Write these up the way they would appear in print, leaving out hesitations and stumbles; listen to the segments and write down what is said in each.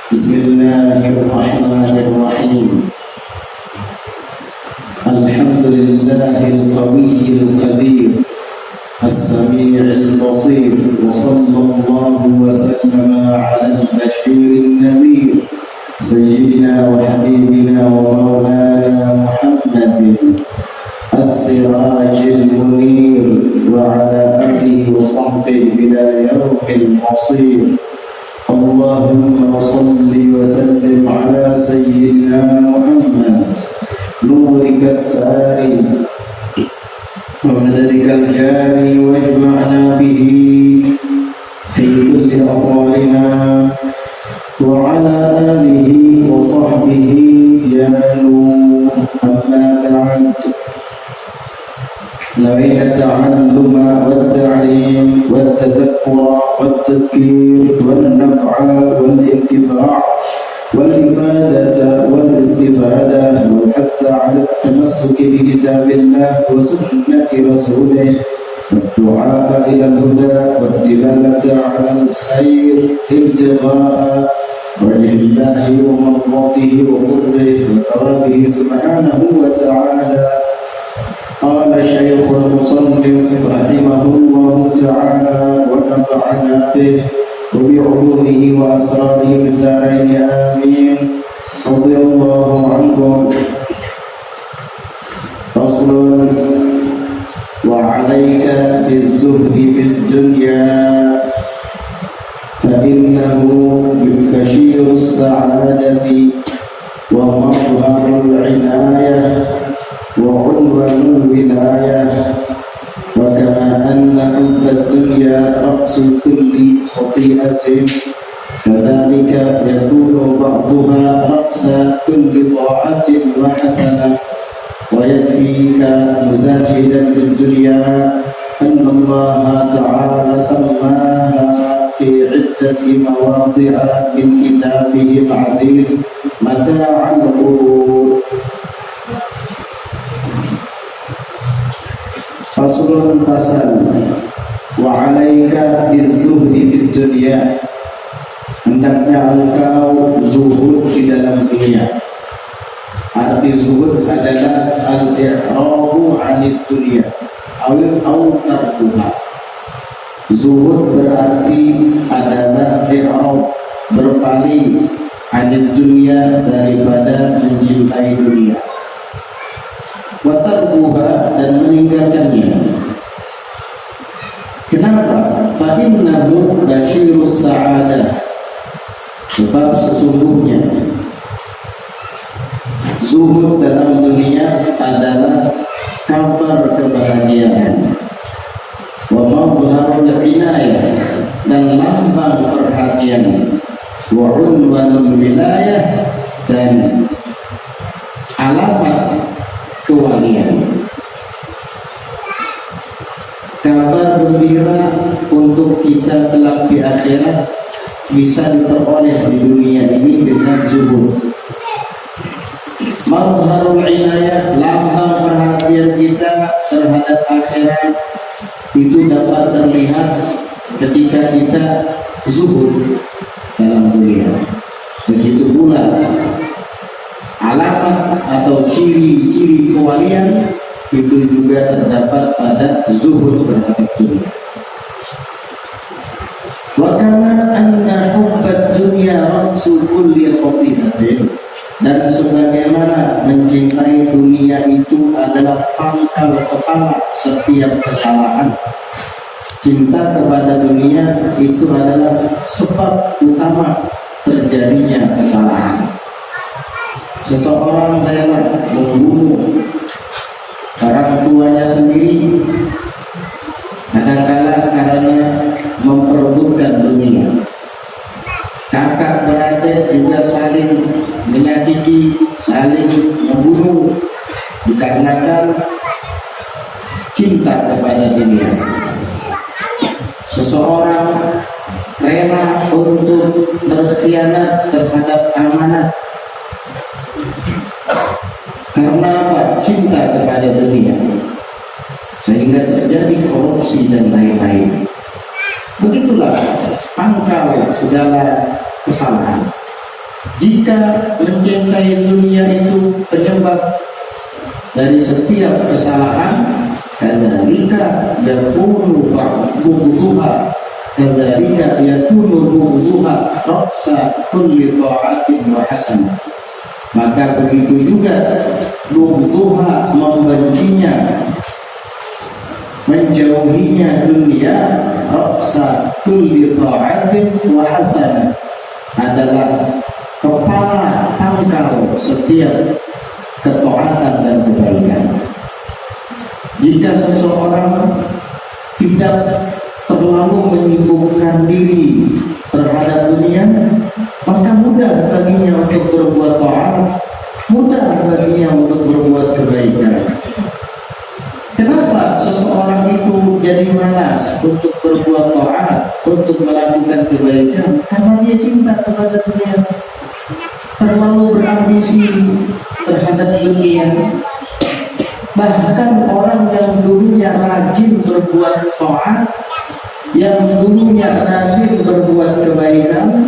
Bismillahirrahmanirrahim. Alhamdulillahil qawiyyil qadir, as-sami'il basir, wa sallallahu wa sallama ala al-bashirin nadhir, sayyidina wa habibina wa maulana Muhammadin as-sirajil munir wa ala alihi wa sahbihi ila yawmil masir. Allahumma salli wa sallim ala sayyidina Muhammad nurika as-sari wa madadika al-jari wajma'na bihi fi kulli aqwarina wa ala alihi wa sahbihi ya nur. Amma ba'd. نوينا التعلم والتعليم والتذكر والتذكير والنفع والانتفاع والإفادة والاستفادة والحث على التمسك بكتاب الله وسنة رسوله والدعاء إلى الهدى والدلالة على الخير ابتغاء وجه الله ومرضاته وقربه وثوابه سبحانه وتعالى. قال الشيخ المصنف رحمه الله تعالى ونفعنا به وبعلومه وأسراره في الدارين آمين. رضي الله عنكم. فصل: وعليك بالزهد في الدنيا فإنه بشير السعادة ومظهر العناية وعنوان الولاية. وكما أن حب الدنيا رأس كل خطيئة كذلك يكون بعضها رأس كل طاعة وحسنة. ويكفيك مزاهدا بالدنيا أن الله تعالى سماها في عدة مواضع من كتابه العزيز متاع الغرور. Faslun fasal. Wa 'alaika bizzuhdi fid dunya. Hendaknya engkau zuhud di dalam dunia. Arti zuhud adalah al-i'rabu 'anid dunya aw tarkuha. Zuhud berarti adalah i'rab, berpaling 'anid dunya, daripada mencintai dunia. Watarbuha, dan meninggalkannya. Kenapa? Fa innahu basyirus sa'adah. Sebab sesungguhnya zuhud dalam dunia adalah kabar kebahagiaan. Wa mawharul inayah, dan lambang perhatian. Wa unwanul wilayah, dan alamat kewalian. Kabar gembira untuk kita kelak di akhirat bisa diperoleh di dunia ini dengan zuhud. Mazharul inayah, lambang perhatian kita terhadap akhirat, itu dapat terlihat ketika kita zuhud dalam dunia. Begitu pula alamat atau ciri-ciri kewalian itu juga terdapat pada zuhud terhadap dunia. Wa kama anna hubbad dunya ra'su kulli khati'atin, dan sebagaimana mencintai dunia itu adalah pangkal kepala setiap kesalahan. Cinta kepada dunia itu adalah sebab utama terjadinya kesalahan. Seseorang rela membunuh orang tuanya sendiri, kadang-kala karena memperebutkan dunia. Kakak beradik juga saling menyakiti, saling membunuh dikarenakan cinta kepada dunia. Seseorang rela untuk berkhianat terhadap amanat karena apa? Cinta kepada dunia, sehingga terjadi korupsi dan lain-lain. Begitulah pangkal segala kesalahan. Jika mencintai dunia itu penyebab dari setiap kesalahan, kadzalika yakunu ba'dhuha, kadzalika yakunu ba'dhuha ra'sa kulli ta'atin wa hasanah. Maka begitu juga ba'dhuha, membencinya, menjauhinya dunia, ra'sa kulli ta'atin wa hasanah, adalah kepala pangkal setiap ketaatan dan kebaikan. Jika seseorang tidak terlalu menyibukkan diri terhadap dunia, maka mudah baginya untuk berbuat taat, mudah baginya untuk berbuat kebaikan. Kenapa seseorang itu jadi malas untuk berbuat taat, untuk melakukan kebaikan? Karena dia cinta kepada dunia, terlalu berambisi terhadap dunia. Bahkan orang yang dulunya rajin berbuat taat, yang dulunya rajin berbuat kebaikan,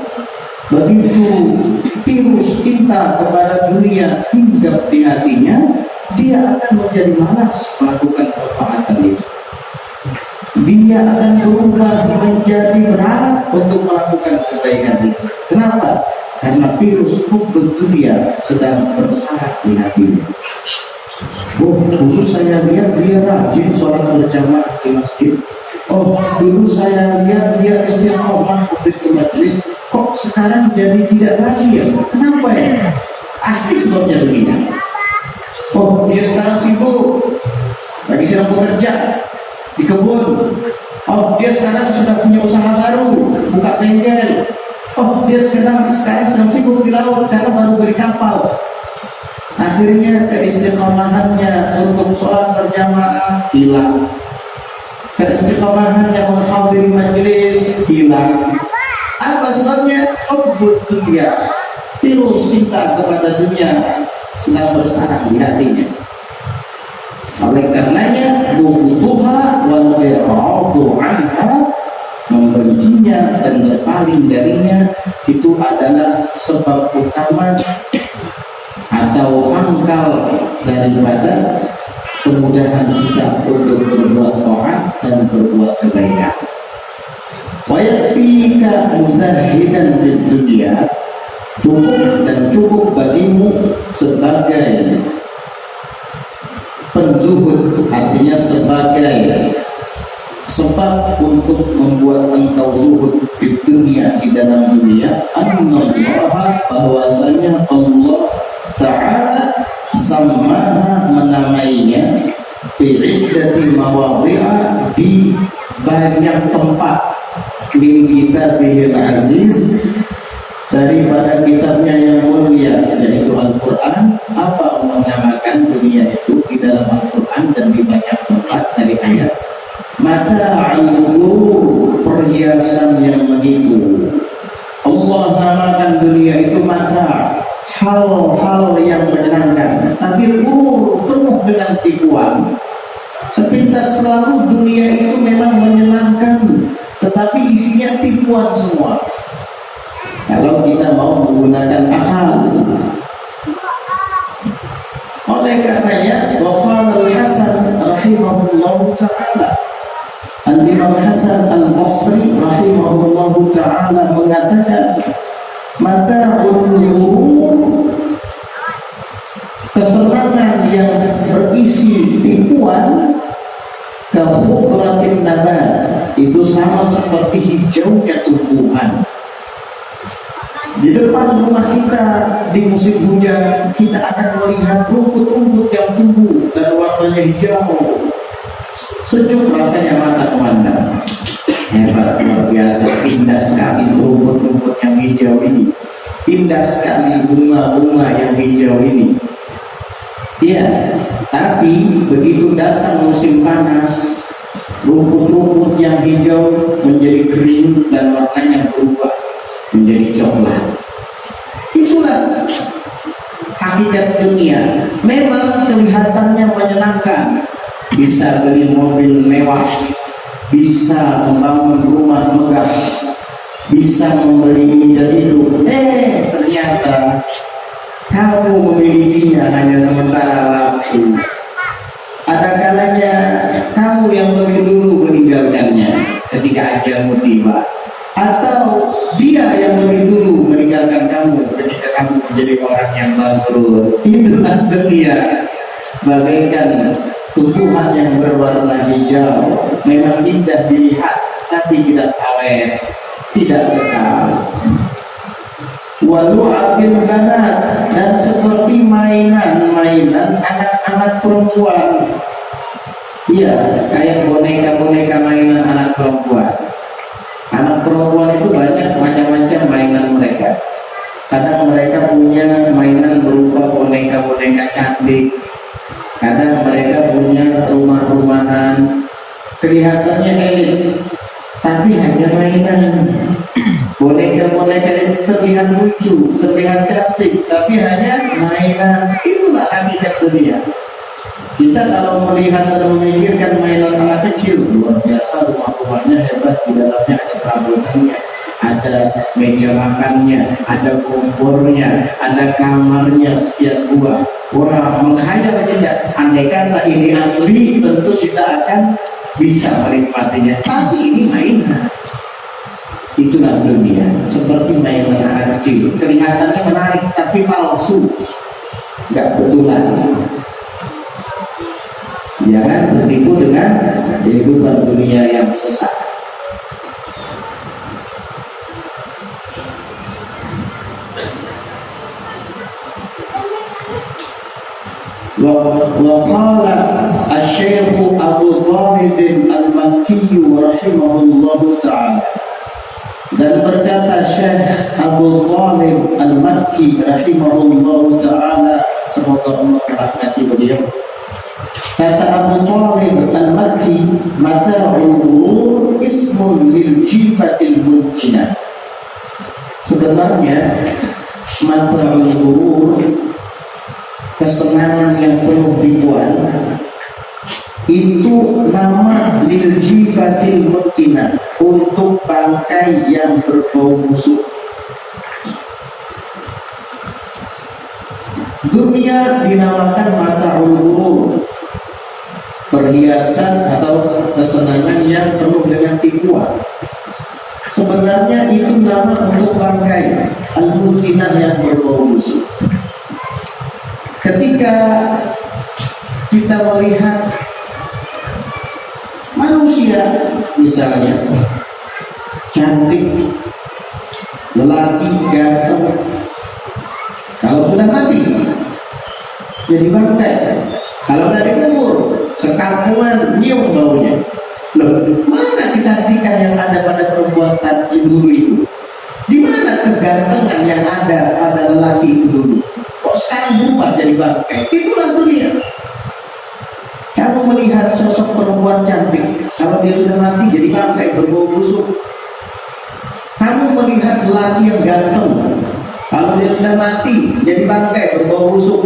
begitu virus cinta kepada dunia hinggap di hatinya, dia akan menjadi malas melakukan ketaatan itu. Dia akan berubah menjadi berat untuk melakukan kebaikan itu. Kenapa? Karena virus hubbud dunia sedang bersarang di hatinya. Oh, dulu saya lihat dia rajin sholat berjamaah di masjid. Oh, dulu saya lihat dia istiqomah ke majelis. Kok sekarang jadi tidak lagi ya? Kenapa ya? Pasti sebabnya begini. Oh, dia sekarang sibuk, lagi sedang bekerja di kebun. Oh, dia sekarang sudah punya usaha baru, buka bengkel. Oh, dia sekarang sedang sibuk di laut karena baru beli kapal. Akhirnya keistiqomahannya untuk sholat berjamaah hilang, keistiqomahannya menghadiri majelis hilang. Apa sebabnya? Hubbud dunia, virus cinta kepada dunia sedang bersarang di hatinya. Oleh karenanya bughduha wal i'radu anha, membencinya dan berpaling darinya, itu adalah sebab utama atau pangkal daripada kemudahan kita untuk berbuat taat dan berbuat kebaikan. Wa yakfika muzahidan di dunia, cukup dan cukup bagimu sebagai penzuhud, artinya sebagai sebab untuk membuat engkau zuhud di dunia, di dalam dunia. Allah, bahwasanya Allah Ta'ala samaha, menamainya, fi iddati mawadhi'a, di banyak tempat, min kitabihil aziz, daripada kitabnya yang mulia, yaitu Al-Quran. Apa menamakan dunia itu di dalam Al-Quran dan di banyak tempat dari ayat? Mata'al-ghurur, perhiasan yang menipu. Allah namakan dunia itu mata, hal-hal yang menyenangkan, tapi penuh dengan tipuan. Sepintas selalu dunia itu memang menyenangkan, tetapi isinya tipuan semua. Kalau kita mau menggunakan akal. Oleh karenanya, waqala Al-Hasan rahimahullahu ta'ala, Al-Imam Hasan Al-Basri rahimahullahu ta'ala mengatakan, mata'ul ghurur, kesenangan yang berisi tipuan, kafudratin nabat, itu sama seperti hijaunya tumbuhan. Di depan rumah kita di musim hujan, kita akan melihat rumput-rumput yang tumbuh dan warnanya hijau. Sejuk rasanya mata memandang. Hebat, luar biasa, indah sekali rumput-rumput yang hijau ini. Indah sekali bunga-bunga yang hijau ini. Iya, tapi begitu datang musim panas, rumput-rumput yang hijau menjadi kering dan warnanya berubah menjadi coklat. Itulah hakikat dunia. Memang kelihatannya menyenangkan, bisa beli mobil mewah, bisa membangun rumah megah, bisa membeli ini dan itu, ternyata kamu memilikinya hanya sementara waktu. Ada kalanya kamu yang lebih dulu meninggalkannya ketika ajalmu tiba, atau dia yang lebih dulu meninggalkan kamu ketika kamu menjadi orang yang bangkrut. Itulah dunia, bagaikan tumbuhan yang berwarna hijau, memang indah dilihat tapi tidak awet, tidak kekal. Walu'abil banat, dan seperti mainan-mainan anak-anak perempuan. Iya, kayak boneka-boneka mainan anak perempuan. Anak perempuan itu banyak macam-macam mainan mereka. Kadang mereka punya mainan berupa boneka-boneka cantik. Kadang mereka punya rumah-rumahan, kelihatannya elit, tapi hanya mainan. Boneka-boneka itu terlihat lucu, terlihat cantik, tapi hanya mainan. Itulah hakikat dunia. Kita kalau melihat dan memikirkan mainan anak kecil, luar biasa, rumah-rumahnya hebat, di dalamnya ada perabotannya, ada meja makannya, ada kompornya, ada kamarnya sekian buah. Wah, menghayal tidak. Andai kata ini asli, tentu kita akan bisa menikmatinya. Tapi ini mainan. Itulah dunia, seperti mainan anak kecil. Kelihatannya menarik, tapi palsu, nggak betulan. Jangan tertipu dengan kehidupan dunia yang sesat. وقال الشيخ أبو طالب المكي رحمه الله تعالى, dan berkata Syekh Abu Talib Al-Makki rahimahullah ta'ala, semoga Allah merahmati beliau. Kata Abu Talib Al-Makki, mata'ul ghurur ismun lil jifatil mumkinah. Sebenarnya mata'ul ghurur, kesenangan yang penuh tipuan, itu nama lil jifatil mumkinah, untuk bangkai yang berbau busuk. Dunia dinamakan mata'ul ghurur, perhiasan atau kesenangan yang penuh dengan tipuan. Sebenarnya itu nama untuk bangkai al-mumkinah yang berbau busuk. Ketika kita melihat manusia misalnya cantik, lelaki ganteng, kalau sudah mati jadi bangkai. Kalau nggak dikubur, sekampungan nyium baunya. Loh, mana kecantikan yang ada pada perempuan tadi dulu itu? Di mana kegantengan yang ada pada lelaki itu dulu? Kok sekarang berubah jadi bangkai? Itulah dunia. Kamu melihat sosok perempuan cantik, kalau dia sudah mati jadi bangkai berbau busuk. Kamu melihat lelaki yang ganteng, kalau dia sudah mati jadi bangkai berbau busuk.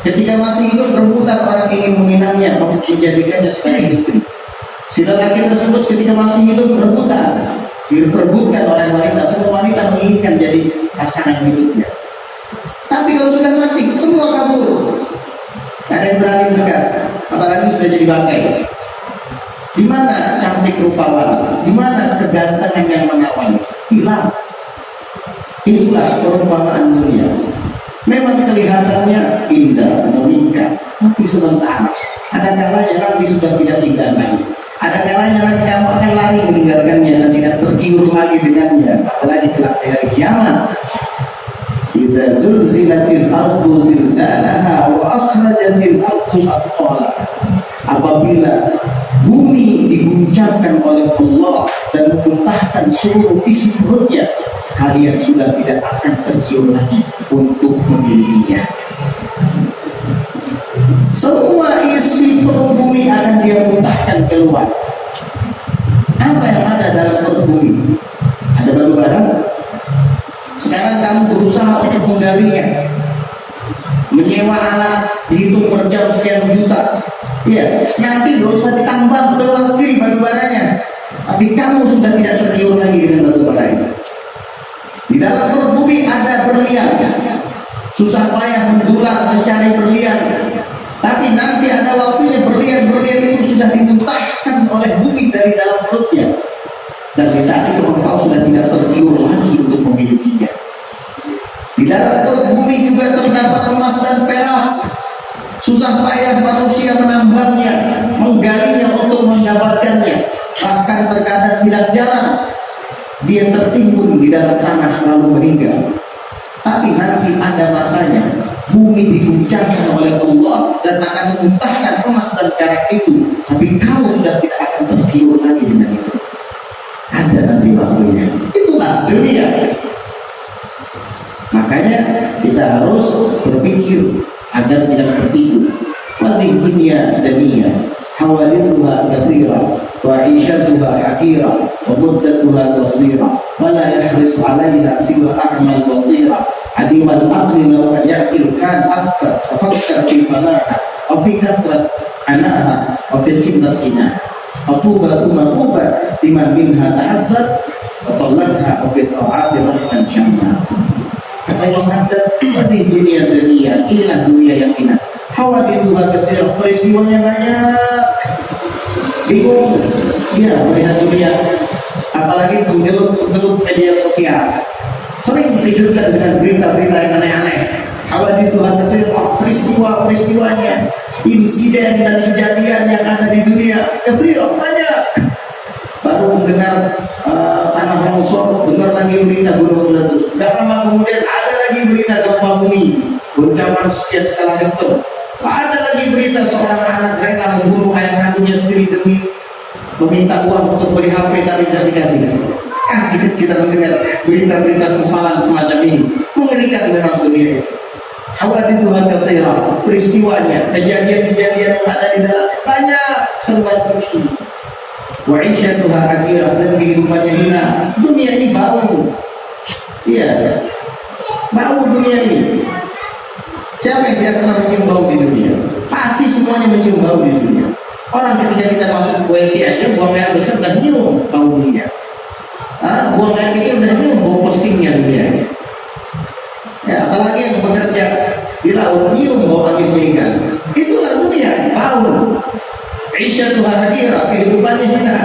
Ketika masih hidup rebutan orang ingin meminangnya, menjadikannya sebagai istri. Si lelaki tersebut ketika masih hidup rebutan, diperebutkan oleh wanita. Semua wanita menginginkan jadi pasangan hidupnya. Tapi kalau sudah mati, semua kabur. Tidak ada yang berani dekat, apalagi sudah jadi bangkai. Di mana cantik rupawan? Di mana kegantengan yang menawan? Hilang. Itulah perumpamaan dunia. Memang kelihatannya indah, memikat, tapi sebentar. Ada kalanya nanti sudah tidak tinggal lagi. Ada kalanya nanti kamu akan lari meninggalkannya dan tidak tergiur lagi dengannya. Apalagi kelak di hari kiamat. Idza zulzilatil ardu zilzalaha wa akhrajatil ardu athqalaha. Apabila bumi diguncangkan oleh Allah dan memuntahkan seluruh isi perutnya, kalian sudah tidak akan tergiur lagi untuk memilikinya. Semua isi perut bumi akan dia muntahkan keluar. Apa yang ada dalam perut bumi? Ada batu bara. Sekarang kamu berusaha untuk menggalinya, menyewa alat, dihitung per jam sekian juta. Ya, nanti gak usah ditambang keluar sendiri batu baranya, tapi kamu sudah tidak tergiur lagi dengan batu bara itu. Di dalam perut bumi ada berlian, susah payah mendulang mencari berlian, tapi nanti ada waktunya berlian-berlian itu sudah dimuntahkan oleh bumi dari dalam perutnya, dan di saat itu engkau sudah tidak tergiur lagi untuk memilikinya. Di dalam perut bumi juga terdapat emas dan perak. Susah payah manusia menambangnya, menggalinya untuk mendapatkannya. Bahkan terkadang tidak jarang dia tertimbun di dalam tanah lalu meninggal. Tapi nanti ada masanya bumi diguncangkan oleh Allah dan akan memuntahkan emas dan perak itu. Tapi kamu sudah tidak akan tergiur lagi dengan itu. Ada nanti waktunya. Itulah dunia. Makanya kita harus berpikir agar tidak tertipu. Wadih dunia dunia, hawadituha kathira, wa ishatuha hakira, wa muddatuha qasira, wa la yahris alaiha siwa a'mal basira. Adimal aqli law ya'qil kan afakkar fi fanaha, wa fi kathrat anaha, wa fi qillat inaha. Atuba thumma tuba liman minha ta'addad, wa talladha wa fi ta'ati rahman syamma. Kata Imam Haddad, wadih dunia dunia, inilah dunia yang indah. Hawadituha kathira, peristiwanya banyak. Bingung, ya melihat dunia. Apalagi menggelut media sosial, sering dikejutkan dengan berita-berita yang aneh-aneh. Hawadituha kathira, peristiwa-peristiwanya, insiden dan kejadian yang ada di dunia kathira, banyak. Baru mendengar tanah longsor, dengar lagi berita gunung meletus. Gak lama kemudian ada lagi berita gempa bumi, guncangan sekian skala Richter. Ada lagi berita seorang anak rela membunuh ayah kandungnya sendiri demi meminta uang untuk beli HP tapi tidak dikasih. Kita mendengar berita-berita sempalan semacam ini, mengerikan memang dunia. Hawadituha kathira, peristiwanya, kejadian-kejadian yang ada di dalam banyak serba-serbi. Wa ishatuha hakirah, dan kehidupannya hina. Dunia ini bau. Iya, bau dunia ini. Siapa yang tidak pernah mencium bau di dunia? Pasti semuanya mencium bau di dunia. Orang ketika kita masuk WC aja, buang air besar udah nyium baunya. Buang air kecil udah nyium bau pesingnya dunia. Ya, apalagi yang bekerja di laut nyium bau amisnya ikan. Itulah dunia, bau. Isyatuha hakirah, kehidupannya hina.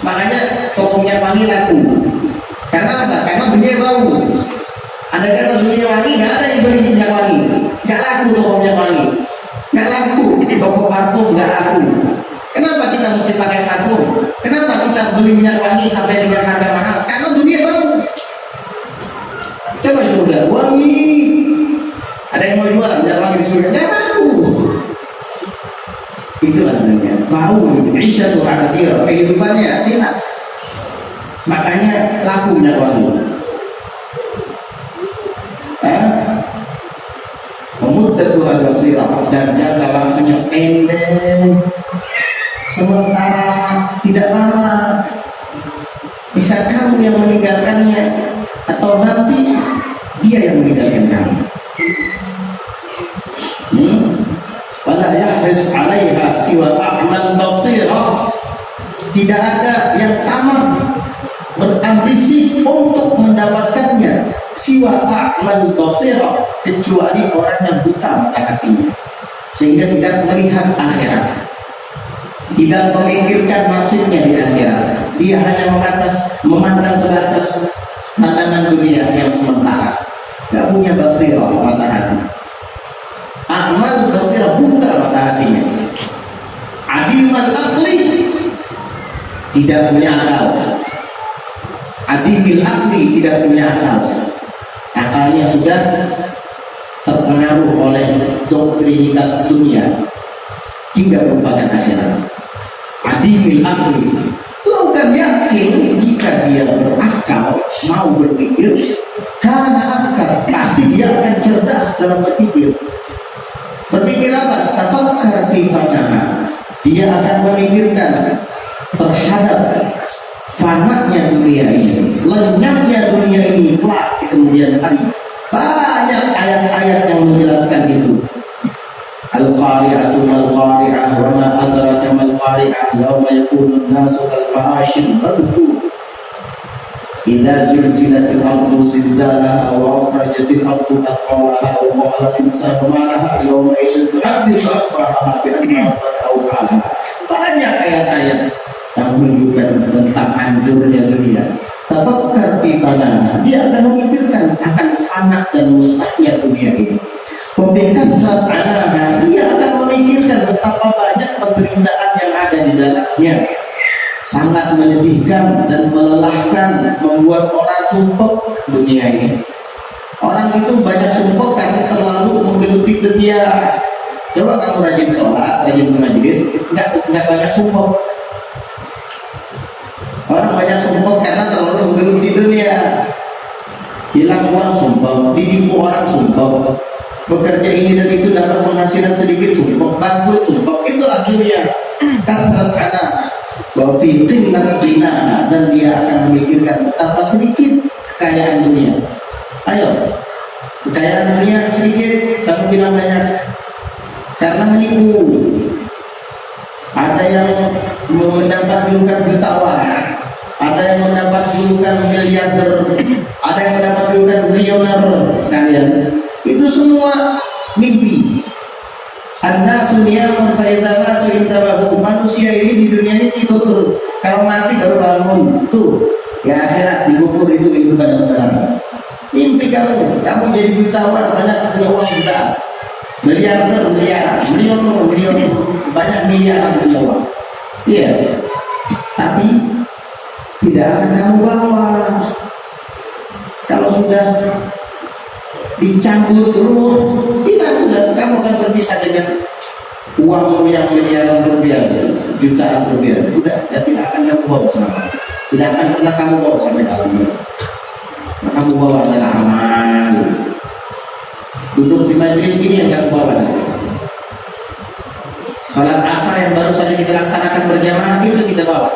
Makanya toko minyak wangi laku. Karena apa? Karena dunia bau. Ada kata dunia wangi, gak ada yang beli minyak wangi. Gak laku toko minyak wangi. Gak laku toko parfum, gak laku. Kenapa kita mesti pakai parfum? Kenapa kita beli minyak wangi sampai dengan harga mahal? Karena dunia bau. Coba surga wangi. Ada yang mau jual minyak wangi di surga? Gak laku. Itulah dunia, bau. Isyatuha hakirah, kehidupannya enak. Makanya laku minyak wangi. Muddatuha qasirah, dan jangka waktunya pendek. Sementara tidak lama, bisa kamu yang meninggalkannya atau nanti dia yang meninggalkan kamu. Wala yahris 'alaiha siwa a'mal basirah. Tidak ada yang tamak berambisi untuk mendapatkannya siwa a'mal basirah, kecuali orang yang buta mata hatinya, sehingga tidak melihat akhirat, tidak memikirkan nasibnya di akhirat. Dia hanya memandang sebatas pandangan dunia yang sementara, gak punya basirah mata hati. A'mal basirah, buta mata hatinya. Adimal aqli, tidak punya akal. Adimil aqli, tidak punya akal. Akalnya sudah terpengaruh oleh doktrinitas dunia hingga merupakan akhirat. Adimil aqli, bukan yakin. Jika dia berakal, mau berpikir, karena akal pasti dia akan cerdas dalam berpikir. Berpikir apa? Tafakkar fi fanaha. Dia akan memikirkan terhadap fanatnya dunia ini, lenyapnya dunia ini kelak di kemudian hari. Banyak ayat-ayat yang menjelaskan itu. Al-qari'atu mal-qari'ah wa qari'ah yauma yakunun nasu kal farashil mabthuf idza zulzilatil ardu zilzalaha wa akhrajatil ardu athqalaha wa qala al insanu ma laha yauma idzin tuhadditsu akhbaraha bi anna rabbaka awhalaha. Banyak ayat-ayat yang menunjukkan tentang hancurnya dunia. Tafakkar fi fana, dia akan memikirkan akan fana dan musnahnya dunia ini. Membekatkan anaha, dia akan memikirkan betapa banyak penderitaan yang ada di dalamnya. Sangat menyedihkan dan melelahkan, membuat orang sumpek dunia ini. Orang itu banyak sumpek karena terlalu menggeluti dunia. Coba kamu rajin sholat, rajin ke majelis, nggak banyak sumpek. Orang banyak sumpek karena terlalu menggeluti dunia. Hilang uang sumpek, ditipu orang sumpek, bekerja ini dan itu dapat penghasilan sedikit sumpek, bangkrut sumpek, itulah dunia. Kasrat anak wafiqin tina, dan dia akan memikirkan betapa sedikit kekayaan dunia. Ayo, kekayaan dunia sedikit, sama bilang banyak, karena menipu. Ada yang mendapat julukan jutawan, ada yang mendapat julukan miliarder, ada yang mendapat julukan milioner sekalian. Itu semua mimpi. An-nasu niyamun fa idza matu intabahu. Manusia ini di dunia ini tidur, kalau mati baru bangun. Tuh, ya akhirat dikubur itu kehidupan sebenarnya. Mimpi kamu jadi jutawan, banyak punya uang jutaan, miliarder, miliar, banyak miliaran punya uang. Iya, tapi tidak akan kamu bawa. Kalau sudah dicabut terus, tidak, sudah kamu akan berpisah dengan uang yang miliaran rupiah, jutaan rupiah. Sudah, tidak akan kamu bawa selama, tidak akan pernah kamu bawa sampai dalam. Kamu bawa adalah amal. Duduk di majelis ini yang kamu bawa. Salat asar yang baru saja kita laksanakan berjamaah itu kita bawa.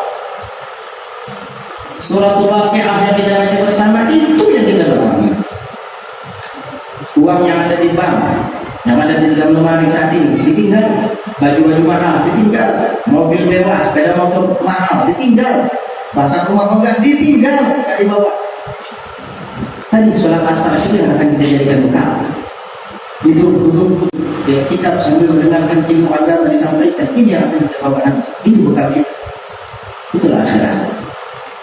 Suratul Waqiah yang kita baca bersama itu yang kita bawa. Uang yang ada di bank, yang ada di dalam lemari saat ini ditinggal, baju-baju mahal ditinggal, mobil mewah, sepeda motor mahal ditinggal, bahkan rumah megah ditinggal, tidak dibawa. Tadi sholat asar itu yang akan kita jadikan bekal. Duduk ya, kita sambil mendengarkan ilmu agama disampaikan, ini yang akan kita bawa nanti, ini bekal kita. Itulah akhirat.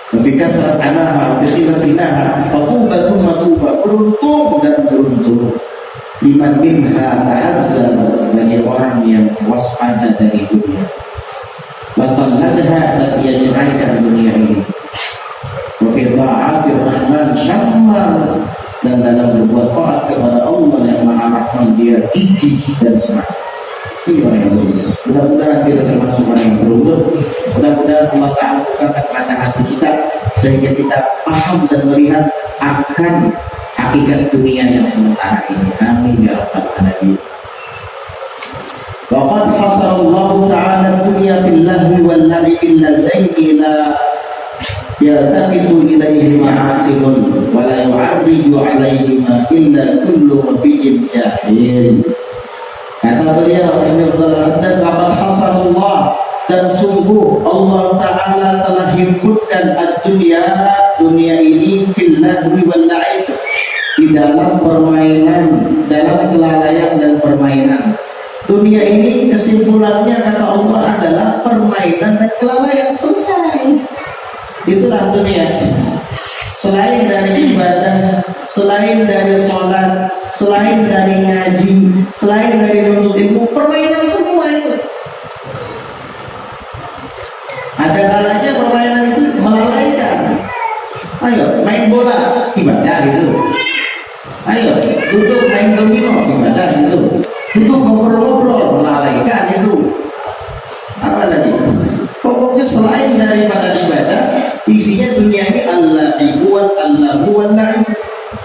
Berpikir surat anaha, firqinaha, fatuba thumma tuba, beruntung dan beruntung. Liman minha tahadzar, bagi orang yang waspada dari dunia. Watallaqha, dan ia ceraikan dunia ini. Wa fi ta'atir rahman syammar, dan dalam berbuat taat kepada Allah yang Maha Rahman dia gigih dan semangat. Ini orang yang beruntung. Mudah-mudahan kita termasuk orang yang beruntung. Mudah-mudahan Allah Ta'ala bukakan mata hati kita sehingga kita paham dan melihat akan hakikat dunia yang sementara ini. Amin ya rabbal alamin. Wa qad hasarallahu ta'ala dunya fil lahwi wal la'ibi allazaini la yaltafitu ilayhi ma'aqilun wa la yu'arriju 'alayhima illa kullu nabiyyin jahil. Kata beliau, dan bakat hasarullah, dan sungguh Allah Ta'ala telah himputkan dunia ini fil lahwi wal la'ib, di dalam permainan, dalam kelalaian dan permainan. Dunia ini kesimpulannya kata Allah adalah permainan dan kelalaian, selesai. Itulah dunia. Selain dari ibadah, selain dari sholat, selain dari ngaji, selain dari menuntut ilmu, permainan semua itu. Ada kalanya permainan itu melalaikan. Ayo main bola, ibadah itu. Ayo duduk main domino, ibadah itu. Duduk ngobrol-ngobrol, melalaikan itu. Apa lagi? Pokoknya selain daripada ibadah, isinya dunia ini al-la'ibu wal-la'ib,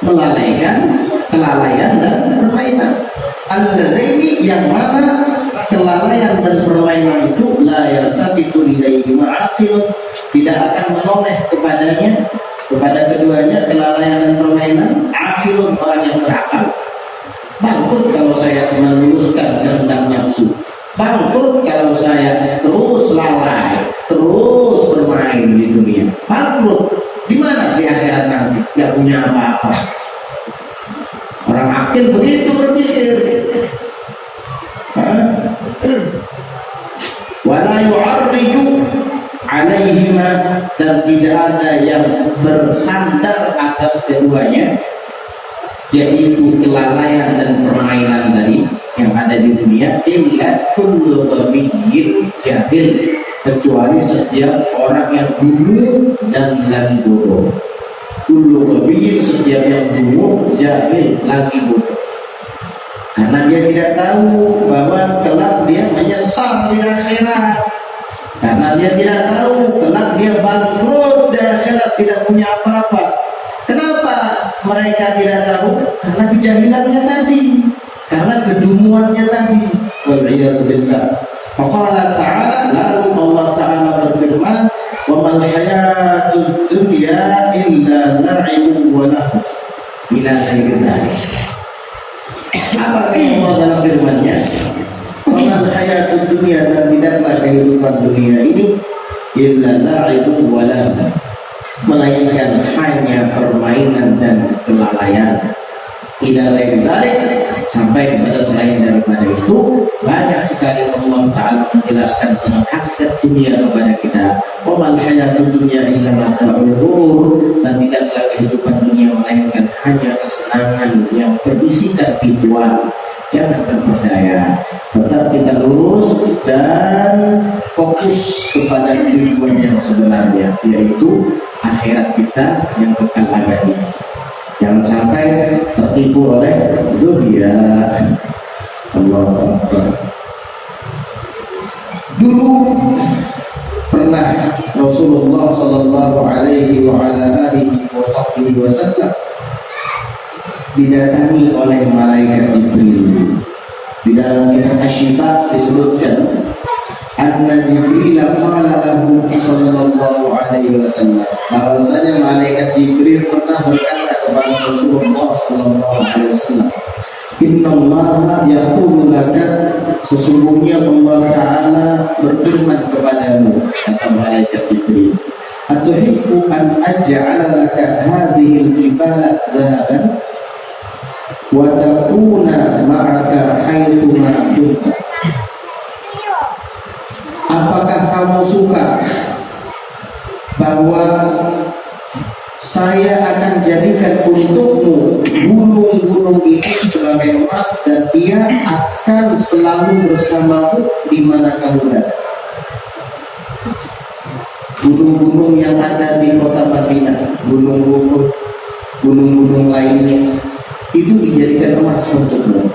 melalaikan, kelalaian dan permainan. Al-ladaini, yang mana kelalaian dan permainan itu la yaltafitu ilaihi ma'aqilun, tidak akan menoleh kepadanya, kepada keduanya, kelalaian dan permainan. Aqilun, orang yang berakal. Bangkrut kalau saya meluruskan kehendak nafsu. bangkrut kalau saya terus lalai, terus bermain di dunia. Bangkrut di mana di akhirat nanti? Gak punya apa-apa. Orang akil begitu berpikir. Wala yu'arriju alaihima, dan tidak ada yang bersandar atas keduanya, yaitu kelalaian dan permainan tadi yang ada di dunia. Illa kullu ghabiyyin jahil, kecuali setiap orang yang dulu dan lagi bodoh. Kullu ghabiyyin, setiap yang dulu jahil lagi bodoh, karena dia tidak tahu bahwa kelak dia menyesal di akhirat, karena dia tidak tahu kelak dia bangkrut di akhirat, tidak punya apa-apa. Kenapa mereka tidak tahu? Karena kejahilannya tadi, karena kedumuannya tadi. Wal'iyadu billah. Faqala ta'ala, lalu Allah Ta'ala berfirman, wa mal hayatud dunya illa la'ibun wa lahu ila ghairi dzalik. Apa kata Allah dalam firman-Nya? Wa mal hayatud dunya, dan tidaklah kehidupan dunia ini illa la'ibun wa lahu, melainkan hanya permainan dan kelalaian. Ila ghairi dzalik, sampai kepada selain daripada itu. Banyak sekali Allah Ta'ala menjelaskan tentang hakikat dunia kepada kita. Wa mal hayatud dunya illa mata'ul ghurur, dan tidaklah kehidupan dunia melainkan hanya kesenangan yang berisikan tipuan. Jangan terperdaya, tetap kita lurus dan fokus kepada tujuan yang sebenarnya, yaitu akhirat kita yang kekal abadi. Jangan sampai tertipu oleh dunia. Allah Akbar. Dulu pernah Rasulullah Sallallahu Alaihi Wasallam didatangi oleh malaikat Jibril. Di dalam kitab Asy-Syifa disebutkan, anna Jibril qala lahu sallallahu alaihi wasallam, bahwasanya malaikat Jibril pernah berkata kepada Rasulullah sallallahu alaihi wasallam, innallaha yaqulu laka, sesungguhnya Allah Ta'ala berfirman kepadamu, kata malaikat Jibril, atuhibbu an aj'ala laka hadhihi al-jibala dhahaban wa takuna ma'aka haitsu ma kunta. Apakah kamu suka bahwa saya akan jadikan untukmu gunung-gunung ini sebagai emas, dan dia akan selalu bersamamu di mana kamu berada? Gunung-gunung yang ada di kota Madinah, gunung Uhud, gunung-gunung lainnya, itu dijadikan emas untukmu,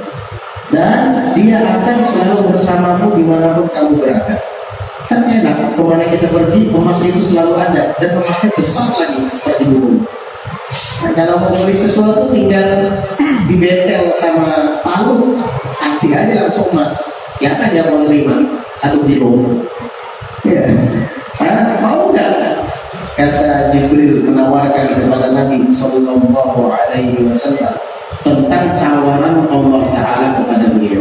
dan dia akan selalu bersamamu dimanapun kamu berada. Kan enak, kemana kita pergi emas itu selalu ada, dan emasnya besar lagi seperti gunung. Nah, kalau mau beli sesuatu tinggal dibetel sama palu, kasih aja langsung emas. Siapa yang mau terima 1 kilo? Ya, mau nggak? Kata Jibril menawarkan kepada Nabi Sallallahu Alaihi Wasallam tentang tawaran Allah Ta'ala kepada beliau.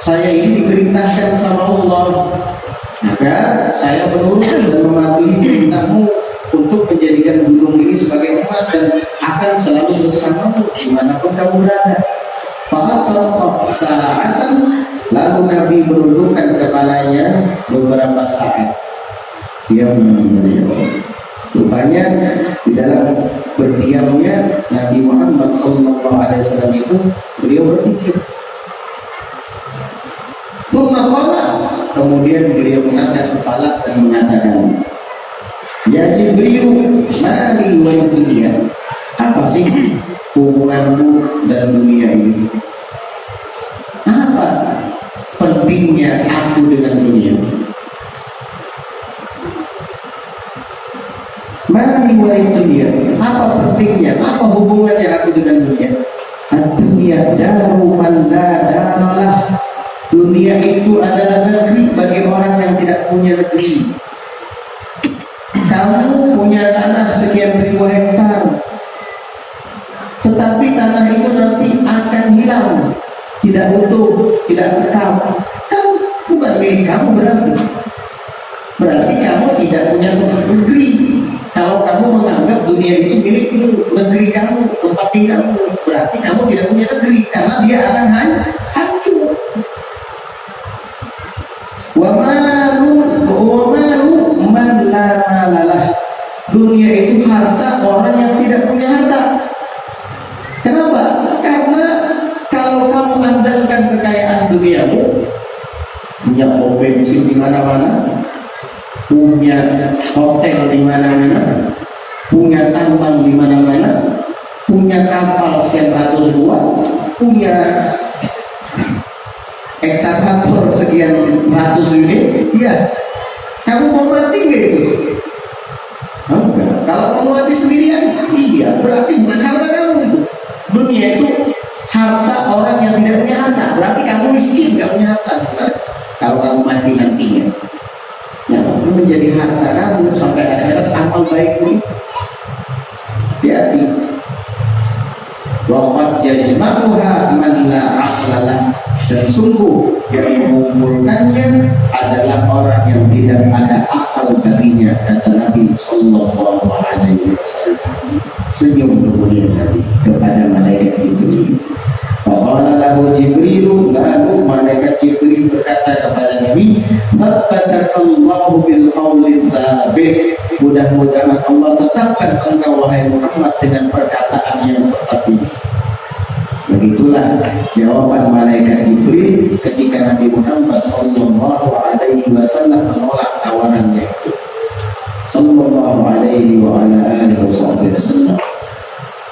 Saya ini diperintahkan sama Allah, maka saya menurut dan mematuhi perintahmu untuk menjadikan gunung ini sebagai emas, dan akan selalu bersamamu dimanapun kamu berada. Saatan, lalu Nabi menundukkan kepalanya beberapa saat. Diam beliau. Rupanya di dalam berdiamnya Nabi Muhammad SAW itu beliau berpikir. Kemudian beliau mengangkat kepala dan mengatakan, ya Jibril, mali wa dunia, apa sih hubunganmu dan dunia ini? Apa pentingnya aku dengan dunia? Mali wa dunia, apa pentingnya, apa hubungannya aku dengan dunia? Dunia daru man la daralah. Dunia itu adalah negeri bagi orang yang tidak punya negeri. Kamu punya tanah sekian ribu hektar, tetapi tanah itu nanti akan hilang, tidak utuh, tidak kekal. Kamu bukan milik kamu, berarti kamu tidak punya negeri. Kalau kamu menganggap dunia itu milik negeri kamu, tempat tinggalmu, berarti kamu tidak punya negeri, karena dia akan hancur. Wa malu man la malalah. Dunia itu harta orang yang tidak punya harta. Kenapa? Karena kalau kamu andalkan kekayaan duniamu, punya mobil bensin di mana-mana, punya hotel di mana-mana, punya tambang di mana-mana, punya kapal sekian ratus buah, punya ekskavator sekian ratus unit, ya, kamu mau mati nggak itu? Enggak. Kalau kamu mati sendirian, iya, berarti bukan harta kamu itu. Dunia itu harta orang yang tidak punya harta, berarti kamu miskin, nggak punya harta sebenarnya. Kalau kamu mati nantinya, yang menjadi harta kamu sampai akhirat amal baikmu. Hati-hati. Waqad yajma'uha man la aqlalah. Dan sungguh yang mengumpulkannya adalah orang yang tidak ada akal baginya, kata Nabi Sallallahu Alaihi Wasallam. Senyum kemudian Nabi kepada malaikat Jibril. Faqala lahu Jibril, lalu malaikat Jibril berkata kepada Nabi, "Tabbatakallahu bil qawli tsabit." Mudah-mudahan Allah tetapkan engkau wahai Muhammad dengan perkataan yang tetap ini. Begitulah jawaban malaikat Jibril ketika Nabi Muhammad Sallallahu Alaihi Wasallam menolak tawarannya itu. Sallallahu Alaihi wa ala alihi wasallam.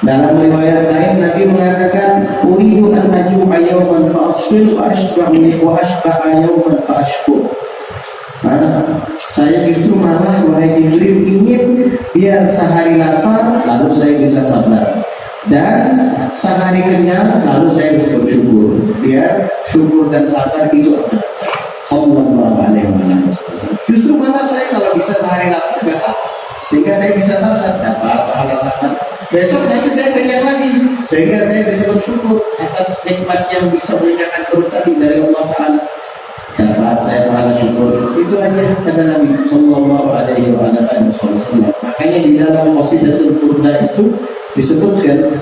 Dalam riwayat lain Nabi mengatakan, "Uridu an aju'a yawman fa asbir wa ashba'a yawman fa ashkur." Saya justru malah wahai Jibril ingin biar sehari lapar lalu saya bisa sabar, dan sehari kenyang lalu saya bisa bersyukur. Biar syukur dan sabar itu antara saya. Sallallahu alaihi wasallam. Justru malah saya kalau bisa sehari lapar gak apa, sehingga saya bisa sabar, dapat pahala sabar. Besok nanti saya kenyang lagi, sehingga saya bisa bersyukur atas nikmat yang bisa menyenangkan perut tadi dari Allah Taala. Dapat saya pahala syukur. Itu aja kata Nabi Sallallahu Alaihi Wasallam. Makanya di dalam Qasidatul Burda itu disebutkan,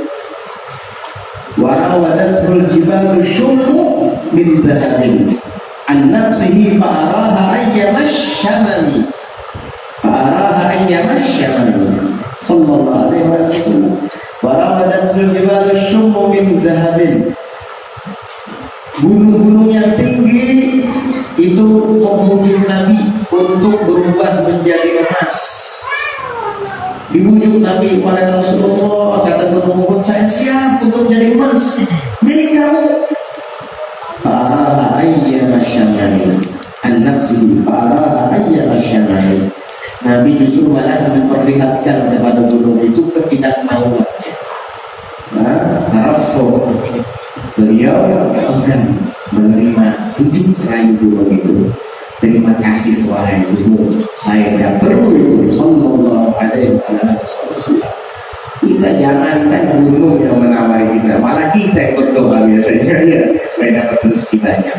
warawadatul jibalu syummu min dhahabin an nafsihi fa'araha ayyamasyamani Sallallahu Alaihi Wasallam. Warawadatul jibalu syummu min dhahabin. Gunung-gunung yang tinggi itu membujuk Nabi untuk berubah menjadi emas. Dibujuk Nabi, wahai Rasulullah, kata gunung-gunung, saya siap untuk menjadi emas milik kamu. Para ayyamasyamani an-nafsi, para ayyamasyamani. Nabi justru malah memperlihatkan kepada gunung itu ketidakmauannya. Tarafuh. Beliau enggan menerima bujuk rayu gunung itu. Terima kasih wahai gunung, saya tidak perlu itu. Sallallahu Alaihi Wasallam. Kita jangankan gunung yang menawari kita, malah kita yang berdoa biasanya ya, supaya dapat rezeki banyak.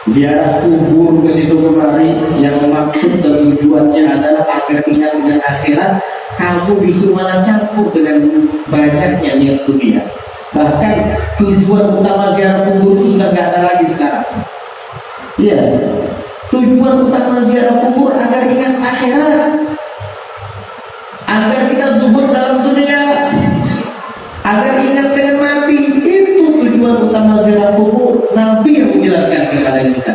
Ziarah kubur ke situ kemari yang maksud dan tujuannya adalah agar ingat dengan akhirat, kamu justru malah campur dengan banyaknya niat dunia. Bahkan tujuan utama ziarah kubur itu sudah nggak ada lagi sekarang. Iya, tujuan utama ziarah kubur agar ingat akhirat, agar kita zuhud dalam dunia, agar ingat dengan mati. Itu tujuan utama ziarah kubur. Nabi yang menjelaskan kepada kita,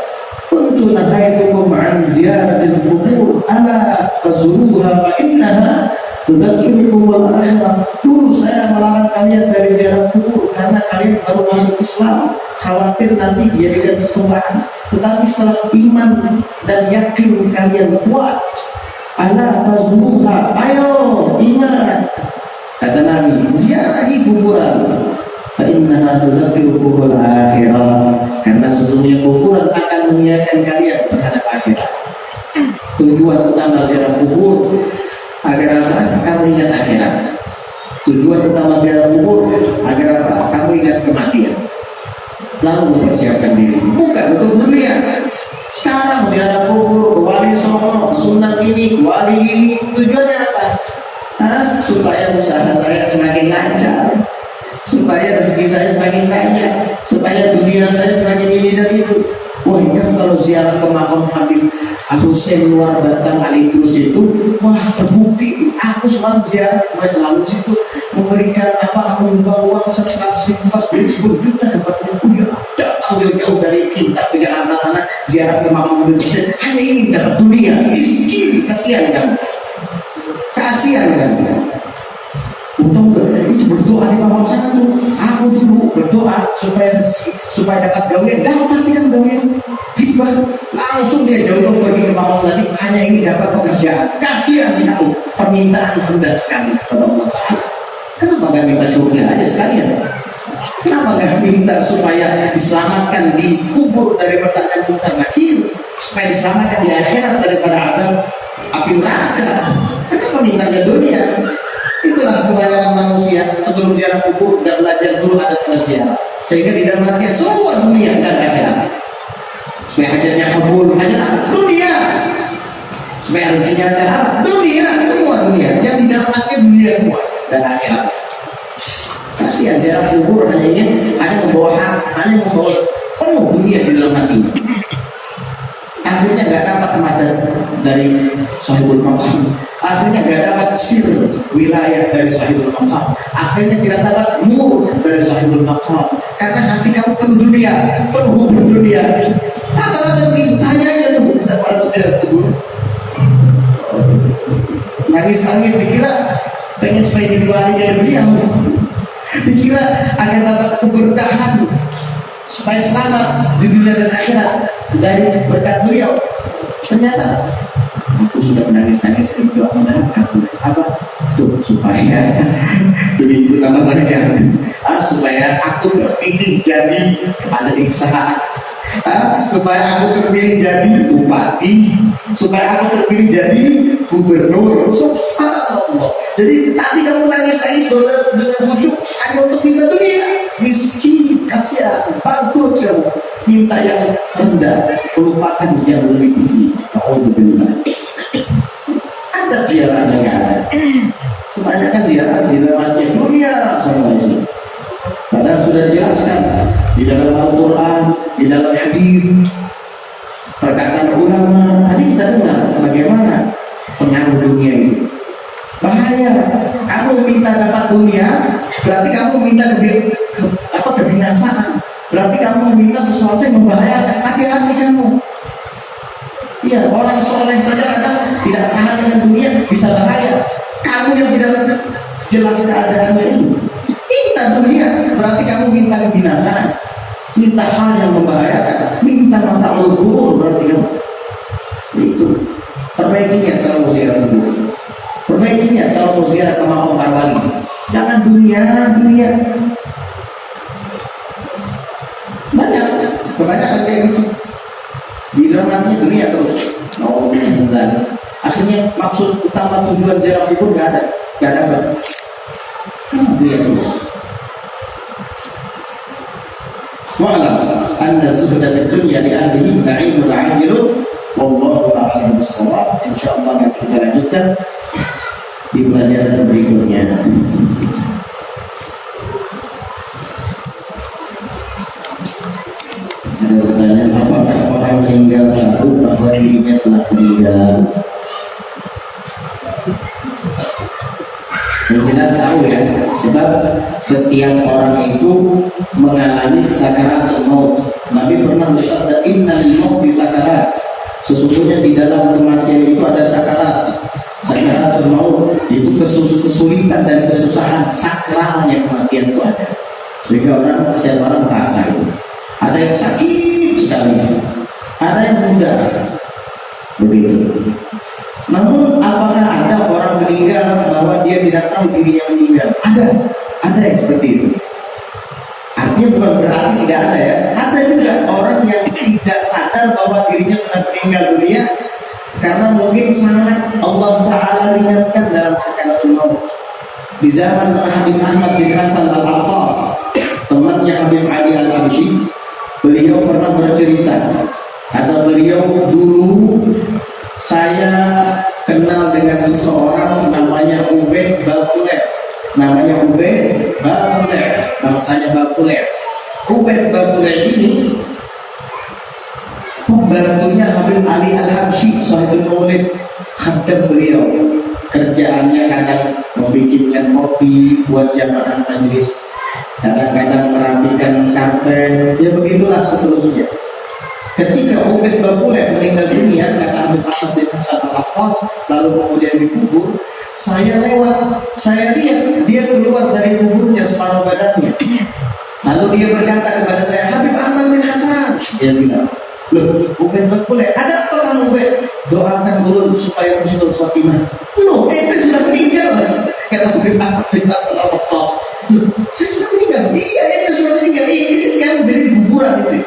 kuntu nahaitukum an ziyaratil kubur ala fazuruha fa innaha tudzakirukumul akhirah. Dulu saya melarang kalian dari ziarah kubur karena kalian baru masuk Islam, khawatir nanti dijadikan sesembahan. Tetapi setelah iman dan yakin kalian kuat, ala fazuruha, ayo ingat, kata Nabi, ziarahi kuburan. Fa innaha tudzakirukumul akhirah, karena sesungguhnya kuburan akan mengingatkan kalian terhadap akhirat. Tujuan utama ziarah kubur agar apa? Kamu ingat akhirat. Tujuan utama ziarah kubur agar apa? Kamu ingat kematian. lalu mempersiapkan diri bukan untuk dunia. Sekarang ziarah kubur, ke wali songo, ke sunan ini, ke wali ini, tujuannya apa? Supaya usaha saya semakin lancar, supaya rezeki saya semakin banyak, supaya dunia saya semakin ini dan itu. Wah, kan kalau ziarah ke makam Habib Husain luar Batang Ali Idrus itu, wah terbukti aku selalu ziarah lalu situ memberikan menyumbang uang 100.000 pas beli 10 juta dapat. Oh ya, datang jauh-jauh dari Kintab ke Jakarta sana ziarah ke makam Habib Husain hanya ingin dapat dunia. Miskin, kasihan kan? Kasihan kan? Untung itu berdoa di bawah sana tuh. Aku dulu berdoa supaya dapat gawean, dapat tidak gawean. Gitu kan? Langsung dia jauh-jauh pergi ke makam tadi hanya ingin dapat pekerjaan. Kasihan aku, permintaan rendah sekali kepada Allah Taala. Kenapa gak minta surga aja sekalian? Kenapa gak minta supaya diselamatkan di kubur dari pertanyaan munkar nakir, supaya diselamatkan di akhirat daripada adab api neraka? Kenapa mintanya dunia? Itulah kebanyakan manusia sebelum ziarah kubur gak belajar dulu ada ziarah, sehingga di dalam hatinya semua dunia gak ada akhirat. Supaya hajatnya kabul, hajat apa? Dunia. Supaya rezekinya lancar apa? Dunia, semua dunia. Yang di dalam hatinya dunia semua dan akhirat. Kasihan ziarah kubur hanya membawa penuh dunia di dalam hatinya. Akhirnya gak dapat madad dari sahibul maqam, akhirnya gak dapat sir wilayah dari sahibul maqam, akhirnya tidak dapat nur dari sahibul maqam, karena hati kamu penuh dunia, penuh dunia. Rata-rata begitu, tanya aja tuh kepada para pejabat kubur, nangis-nangis dikira pengen supaya jadi wali dari beliau, dikira agar dapat keberkahan supaya selamat di dunia dan akhirat dari berkat beliau. Ternyata aku sudah menangis-nangis itu apa tuh supaya duitku tambah banyak, supaya aku terpilih jadi kepala desa, supaya aku terpilih jadi bupati, supaya aku terpilih jadi gubernur. Subhanallah. Jadi tadi kamu nangis-nangis dengan khusyuk hanya untuk minta dunia. Miskin, kasihan, bangkrut kamu. Minta yang rendah, melupakan yang lebih tinggi. Alhamdulillah. Ada ziarah negara. Kebanyakan ziarah di dalam dunia sama Islam. Padahal sudah dijelaskan di dalam Al-Quran, di dalam hadis, perkataan ulama. Tadi kita dengar bagaimana pengaruh dunia itu. Bahaya. Kamu minta dapat dunia, berarti kamu minta kebinasaan. Berarti kamu meminta sesuatu yang membahayakan. Hati-hati kamu. Iya, orang soleh saja kadang tidak tahan dengan dunia, bisa bahaya. Kamu yang tidak jelas keadaannya ini, minta dunia, berarti kamu minta kebinasaan, minta hal yang membahayakan, minta mata ulur, berarti kamu itu. Perbaikinya kalau mau ziarah kubur, perbaikinya kalau mau ziarah ke makam para wali. Jangan dunia. Kebanyakan kayak gitu. Di dalam hatinya dunia terus. Akhirnya maksud utama tujuan ziarah kubur gak ada. Dunia terus. Wa'lam anna zuhda fid dunya li ahlihi na'imul 'ajilun wallahu a'lam bis-shawab. Insyaallah nanti kita lanjutkan di pelajaran berikutnya. Ada pertanyaan, apakah orang meninggal tahu bahwa dirinya telah meninggal? Yang jelas tahu ya, sebab setiap orang itu mengalami sakaratul maut. Nabi pernah bersabda, innal maut bi sakarat. Sesungguhnya di dalam kematian itu ada sakarat. Sakaratul maut itu kesulitan dan kesusahan, sakralnya kematian itu ada. Sehingga setiap orang merasa itu. Ada yang sakit sekali, ada yang mudah, begitu. Namun apakah ada orang meninggal bahwa dia tidak tahu dirinya meninggal? Ada yang seperti itu. Artinya bukan berarti tidak ada ya. Ada juga orang yang tidak sadar bahwa dirinya sudah meninggal dunia karena mungkin sangat Allah Ta'ala ringankan dalam sakaratul maut. Di zaman Habib Ahmad bin Hasan Al-Attas, temannya Habib Ali Al-Habsyi, Bafuleh. Ubaid Bafuleh ini pembantunya Habib Ali Al-Habsyi, Sahibul Maulid, khaddam beliau. Kerjaannya kadang membikinkan kopi buat jamaah majelis, kadang-kadang merapikan karpet, ya begitulah seterusnya. Ketika Ubaid Bafuleh meninggal dunia, kata Habib Hasan bin Hasan Al-Haffaz, lalu kemudian dikubur, saya lewat, saya lihat dia keluar dari kuburnya separuh badannya. Lalu dia berkata kepada saya, Habib Ahmad bin Hasan, dia bilang, loh, Ubaid Bafuleh, ada apa kamu Ubaid? Doakan ulun supaya husnul khotimah. Loh, itu sudah meninggal. Kata Habib Ahmad bin Hasan Al-Haffaz, loh, saya sudah meninggal. Iya, itu sudah meninggal. Ini sekarang jadi di kuburan itu.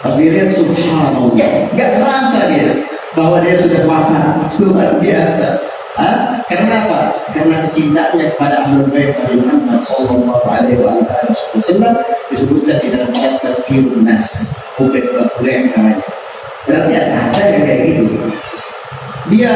Pas dilihat, subhanallah, gak terasa dia bahwa dia sudah wafat. Luar biasa. Karena apa? Karena kecintaannya kepada Ahlul Bait Nabi Muhammad sallallahu alaihi wasallam disebutkan di dalam ayat Tadzkirun Nas, Ubaid Bafuleh namanya. Berarti ada yang kayak gitu. Dia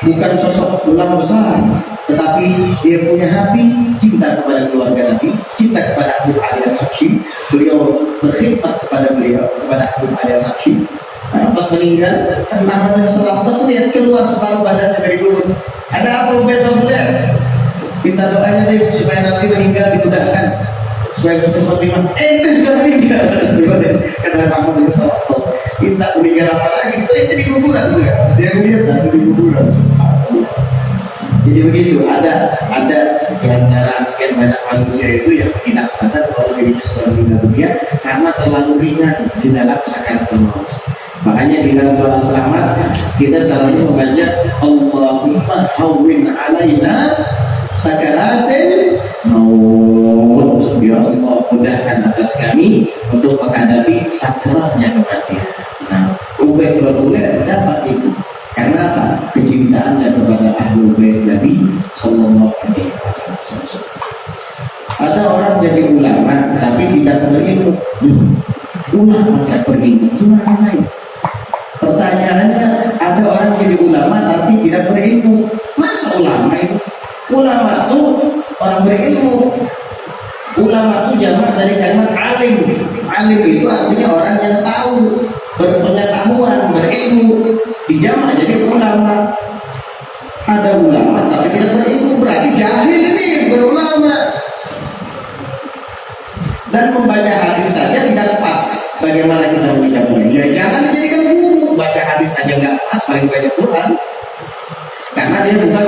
bukan sosok ulama besar, tetapi dia punya hati cinta kepada keluarga Nabi, cinta kepada Habib Ali Al-Habsyi. Beliau berkhidmat kepada Habib Ali Al-Habsyi. Pas meninggal, namanya setelah itu dia keluar separuh badannya dari kubur. Ada apa Ubaid Bafuleh? Minta doanya deh supaya nanti meninggal dimudahkan, supaya husnul khotimah. Itu sudah meninggal. Kata Muhammad bin Sallallahu. Minta meninggal apa lagi? Itu di kuburan juga. Dia melihat di kuburan. Jadi begitu, ada di antara sekian banyak manusia itu yang tidak sadar bahwa dirinya sudah meninggal dunia karena terlalu ringan di dalam sakaratul maut. Makanya di dalam doa selamat kita selalu membaca Allahumma hawwin alaina sakaratul maut. Ya Allah, mudahkan atas kami untuk menghadapi sakralnya kematian. Nah, Ubaid Bafuleh dapat itu. Karena apa? Kecintaannya kepada Ahlul Bait Nabi sallallahu alaihi wasallam. Ada orang jadi ulama tapi tidak berilmu. Ulama tidak berilmu gimana itu? Pertanyaannya, ada orang jadi ulama tapi tidak berilmu. Masa ulama itu? Ulama itu orang berilmu. Ulama itu jamak dari kalimat alim. Alim itu artinya orang yang tahu, berpengetahuan, berilmu. Dijamak jadi ulama. Ada ulama tapi tidak berilmu, berarti jahil ini berulama. Dan membaca hadis saja tidak pas. Bagaimana kita menyikapinya? Ya jangan dijadikan guru. Baca hadis aja nggak pas, paling baca Quran. Karena dia bukan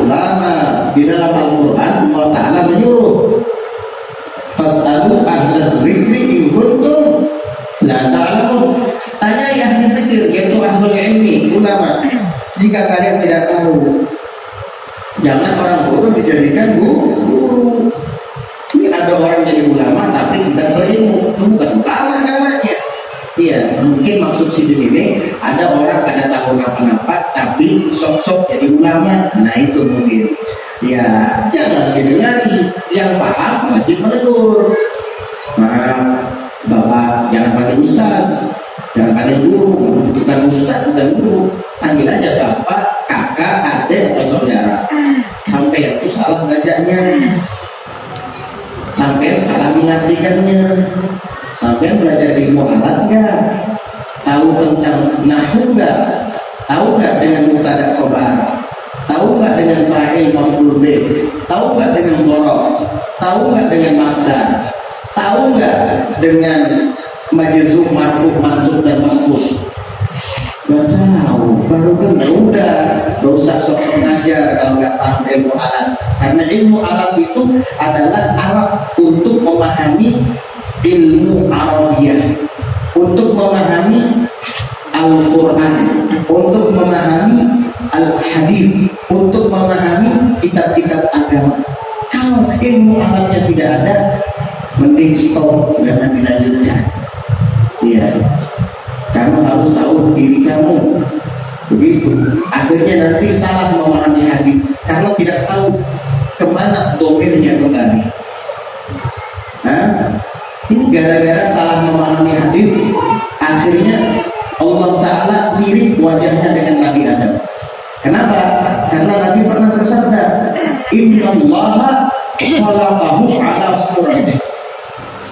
ulama. Di dalam Al-Quran Allah Ta'ala menyuruh, fas'alu ahla dzikri in kuntum la ta'lamun. Tanyai ahli dzikir, yaitu ahlul ilmi, ulama, jika kalian tidak tahu. Jangan orang bodoh dijadikan guru. Ini ada orang jadi ulama tapi tidak berilmu, itu bukan ulama namanya. Iya, mungkin maksud sini ini ada orang kada tahu apa-apa tapi sok-sok jadi ulama. Nah itu mungkin. Ya jangan didengari, yang paham wajib menegur. Maaf Bapak, jangan panggil ustaz, jangan panggil guru, bukan ustaz, bukan guru. Panggil aja Bapak, kakak, adik atau saudara. Sampai itu salah bacanya, sampai salah mengartikannya, sampai belajar ilmu alat nggak, tahu tentang nahwu nggak, tahu nggak dengan mubtada khobar, tahu nggak dengan fa'il maf'ul bih, tahu nggak dengan dhorof, tahu nggak dengan masdar, tahu nggak dengan majzum, marfu, mansub dan mahfuz. Gak tahu, baru kan udah gak usah sok-sok ngajar kalau nggak paham ilmu alat. Karena ilmu alat itu adalah alat untuk memahami ilmu Arabiyah, untuk memahami Al-Quran, untuk memahami Al-Hadith, untuk memahami kitab-kitab agama. Kalau ilmu alatnya tidak ada, mending stop, jangan dilanjutkan. Iya. Kamu harus tahu diri kamu, begitu. Akhirnya nanti salah memahami hadis karena tidak tahu kemana domirnya kembali. Nah, ini gara-gara salah memahami hadis, akhirnya Allah Ta'ala mirip wajahnya dengan Nabi Adam. Kenapa? Karena Nabi pernah bersabda, Inna Allaha khalaqahu ala suratihi.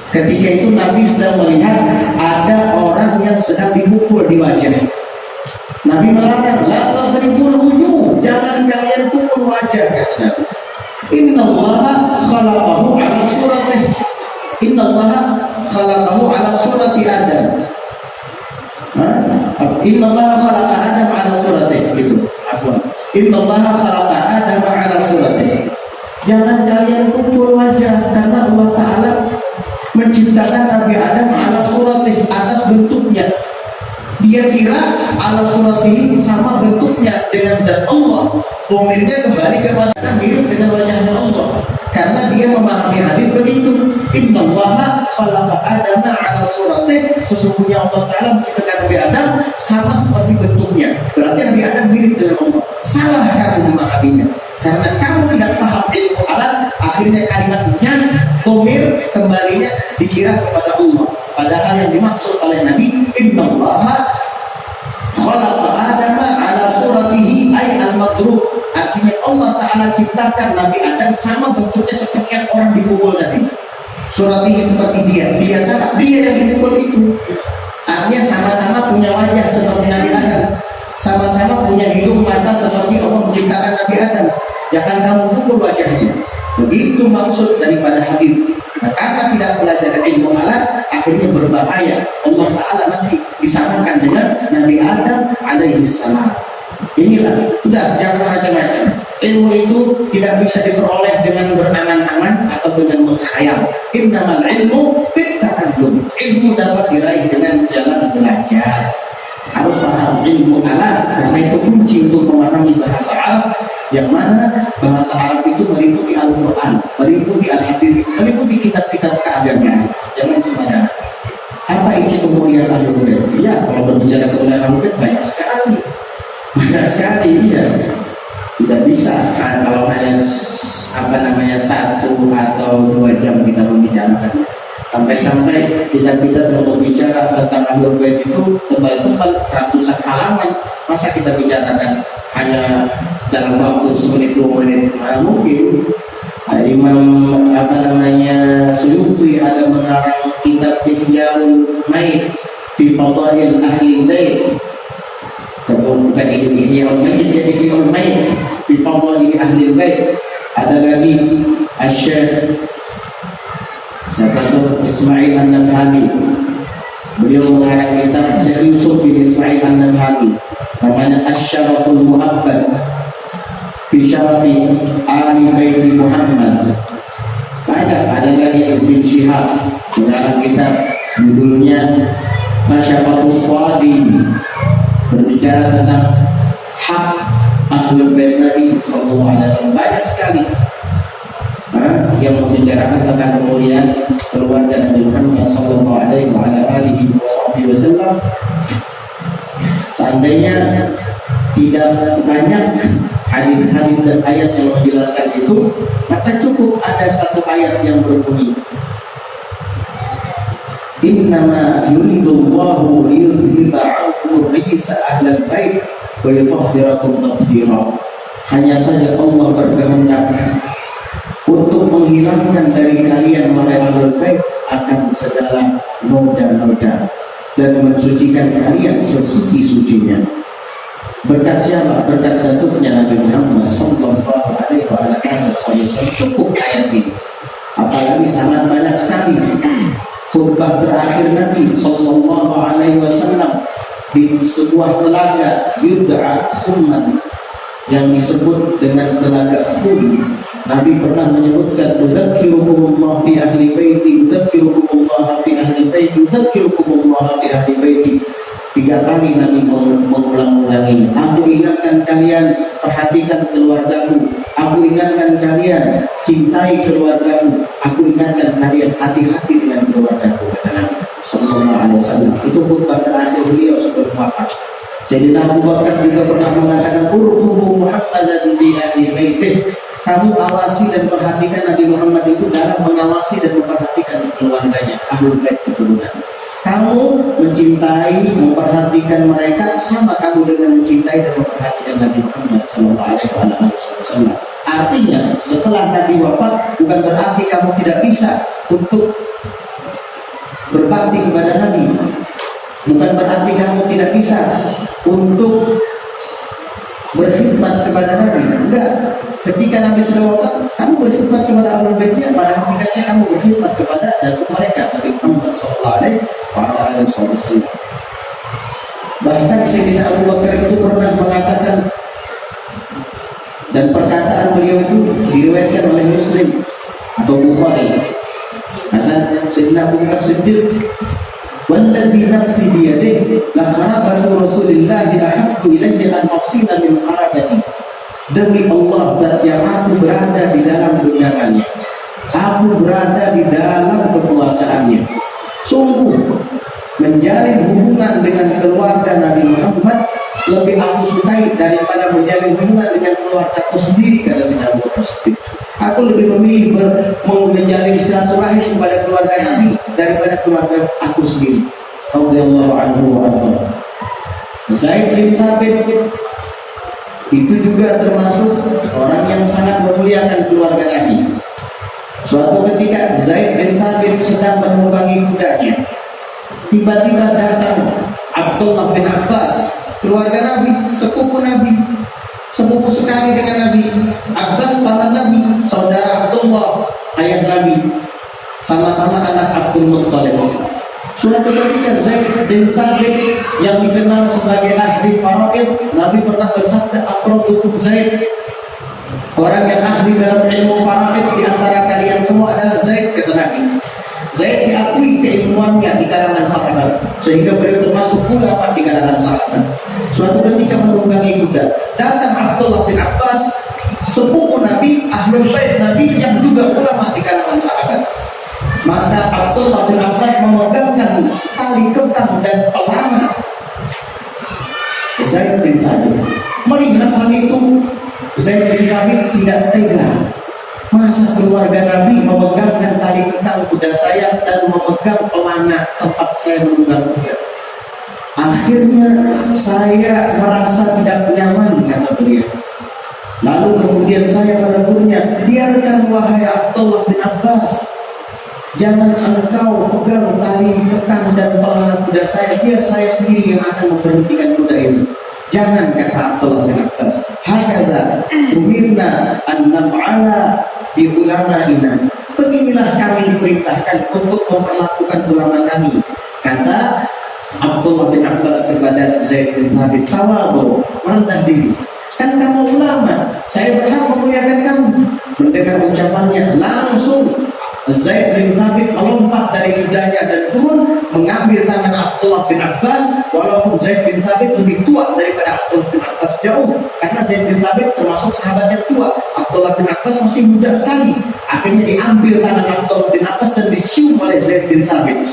Ketika itu Nabi sedang melihat ada orang yang sedang dipukul di wajah. Nabi melarang, la tadribul wujuh, jangan kalian pukul wajah, kata Nabi. Innallaha khalaqahu ala suratih. Innallaha khalaqahu ala surati Adam. Innallaha khalaqa Adam ala suratih. Gitu. Afwan. Innallaha khalaqa Adam ala suratih. Jangan kalian pukul wajah, karena Allah Ta'ala menciptakan Nabi Adam ala suratih, atas bentuknya. Dia kira ala suratih sama bentuknya dengan zat Allah. Domirnya kembali kepada mirip dengan wajahnya Allah. Karena dia memahami hadis begitu. Innallaha khalaqa Adam ala suratih. Sesungguhnya Allah Ta'ala menciptakan Nabi Adam sama seperti bentuknya. Berarti Nabi Adam mirip dengan Allah. Salah kamu memahaminya. Karena kamu tidak paham ilmu alat, akhirnya kalimatnya domir kembalinya dikira kepada Allah. Padahal yang dimaksud oleh Nabi, innallaha khalaqa Adama ala suratihi ay al-madrub. Artinya Allah Ta'ala ciptakan Nabi Adam sama bentuknya seperti yang orang dipukul tadi. Suratihi seperti dia sama, dia yang dipukul itu. Artinya sama-sama punya wajah seperti Nabi Adam, sama-sama punya hidung mata seperti Allah menciptakan Nabi Adam. Jangan kamu pukul wajahnya. Begitu maksud daripada hadis. Nah, karena tidak belajar ilmu alat, akhirnya berbahaya. Allah Ta'ala nanti disamakan dengan Nabi Adam alaihi salam. Inilah, sudah, jangan macam-macam. Ilmu itu tidak bisa diperoleh dengan berangan-angan atau dengan mengkhayal. Innamal ilmu bitta'allum. Ilmu dapat diraih dengan jalan belajar. Harus paham ilmu alat, karena itu kunci untuk memahami bahasa Arab, yang mana bahasa Arab itu meliputi Al-Quran, meliputi Al-Hadits, meliputi kitab-kitab keagamaan. Jangan sembarangan. Apa itu kemuliaan Ahlul Bait? Ya, kalau berbicara kemuliaan Ahlul Bait banyak sekali, ya. Tidak bisa kalau hanya satu atau 2 jam kita membicarakan. Sampai-sampai kita yang berbicara tentang Ahlul Bait itu tebal-tebal ratusan halaman. Masa kita bicarakan hanya dalam waktu semenit 2 menit? Nah, mungkin Imam Suyuti ada mengarang kitab Ihya'ul Mait fi Fadail Ahlul Bait. Bukan Ihya'ul Mait, jadi Ihya'ul Mait fi Fadail Ahlul Bait. Ada lagi Asy-Syaikh Ismail An-Nabhani. Beliau mengarang kitab Syekh Yusuf bin Ismail An-Nabhani, namanya Asy-Syaraful Muhabbad fi Syarafi Ali Baiti Muhammad. Ada lagi Ibn Syihab mengarang kitab judulnya Masyafatus Shadi, berbicara tentang hak Ahlul Bait Nabi sallallahu alaihi wasallam. Banyak sekali yang membicarakan tentang kemuliaan keluarga Nabi Muhammad sallallahu alaihi wasallam. Seandainya tidak banyak hadis-hadis dan ayat yang menjelaskan itu, maka cukup ada satu ayat yang berbunyi, innama yuridullahu liyudhiba 'ankum rijsa ahlal bait wa yutahhirakum tathhira. Hanya saja Allah berkehendak untuk menghilangkan dari kalian wahai Ahlul Bait akan segala noda-noda dan mensucikan kalian sesuci-sucinya. Berkat siapa? Berkat datuknya Nabi Muhammad sallallahu alaihi wasallam. Cukup ayat ini. Apalagi sangat banyak sekali khutbah terakhir Nabi sallallahu alaihi wasallam di sebuah telaga yud'a Khumman, yang disebut dengan telaga Khum. Nabi pernah menyebutkan udzakkirukumullah fi ahli baiti, udzakkirukumullah fi ahli baiti, udzakkirukumullah fi ahli baiti. 3 kali Nabi mengulang-ulangi. Aku ingatkan kalian, perhatikan keluargaku. Aku ingatkan kalian, cintai keluargaku. Aku ingatkan kalian, hati-hati dengan keluargaku, kata Nabi sallallahu alaihi wasallam. Itu khutbah terakhir beliau sebelum wafat. Sayyidina Abu Bakar juga pernah mengatakan, urqubu Muhammadan bi ahli baitih. Kamu awasi dan perhatikan Nabi Muhammad itu dalam mengawasi dan memperhatikan keluarganya, Ahlul Bait keturunan. Kamu mencintai, memperhatikan mereka sama kamu dengan mencintai dan memperhatikan Nabi Muhammad sallallahu alaihi wasallam. Artinya, setelah Nabi wafat, bukan berarti kamu tidak bisa untuk berbakti kepada Nabi. Bukan berarti kamu tidak bisa untuk berkhidmat kepada Nabi. Enggak. Ketika Nabi sudah wafat, kamu berkhidmat kepada Ahlul Baitnya, pada hakikatnya kamu berkhidmat kepada datuk mereka, Nabi Muhammad SAW. Bahkan Sayyidina Abu Bakar itu pernah mengatakan, dan perkataan beliau itu diriwayatkan oleh Muslim atau Bukhari. Kata Sayyidina Abu Bakar Siddiq, "Walladzi nafsi biyadihi la qarabatu Rasulillah ahabbu ilayya an asila min qarabati." Demi Allah dat yang aku berada di dalam genggamannya, aku berada di dalam kekuasaannya. Sungguh menjalin hubungan dengan keluarga Nabi Muhammad lebih aku sukai daripada menjalin hubungan dengan keluarga aku sendiri, kata Sayyidina Abu Bakar Siddiq. Aku lebih memilih menjalin silaturahim kepada keluarga Nabi daripada keluarga aku sendiri. Radhiyallahu anhu wa arda. Zaid bin Thabit itu juga termasuk orang yang sangat memuliakan keluarga Nabi. Suatu ketika Zaid bin Thabit sedang menunggangi kudanya, tiba-tiba datang Abdullah bin Abbas, keluarga Nabi, sepupu Nabi, sepupu sekali dengan Nabi. Abbas paman Nabi, saudara Abdullah, ayah Nabi, sama-sama anak Abdul Muttalib. Suatu ketika Zaid bin Thabit yang dikenal sebagai ahli faraid, Nabi pernah bersabda, "Aqrabukum Zaid." Orang yang ahli dalam ilmu faraid di antara kalian semua adalah Zaid, kata Nabi. Zaid diakui keilmuannya di kalangan sahabat, sehingga beliau termasuk ulama di kalangan sahabat. Suatu ketika menunggangi kuda, datang Abdullah bin Abbas, sepupu Nabi, ahlul bait Nabi yang juga ulama di kalangan sahabat. Maka Abdullah bin Abbas memegangkan tali kekang dan pelana Zaid bin Thabit. Melihat hal itu, Zaid bin Thabit tidak tega. Masa keluarga Nabi memegangkan tali kekang kuda saya dan memegang pelana tempat saya menunggang kuda. Akhirnya saya merasa tidak nyaman, kata beliau. Lalu kemudian saya menegurnya, "Biarkan wahai Abdullah bin Abbas, jangan engkau pegang tali kekang dan pelana kuda saya, biar saya sendiri yang akan memberhentikan kuda ini." Jangan, kata Abdullah bin Abbas. "Hakadha umirna an naf'ala bi ulama'ina." Beginilah kami diperintahkan untuk memperlakukan ulama kami, kata Abdullah bin Abbas kepada Zaid bin Thabit. Tawadhu, merendah diri. Kan kamu ulama, saya berhak memuliakan kamu. Mendengar ucapannya, langsung Zaid bin Thabit melompat dari kudanya dan turun mengambil tangan Abdullah bin Abbas. Walaupun Zaid bin Thabit lebih tua daripada Abdullah bin Abbas jauh, karena Zaid bin Thabit termasuk sahabat yang tua, Abdullah bin Abbas masih muda sekali. Akhirnya diambil tangan Abdullah bin Abbas dan dicium oleh Zaid bin Thabit.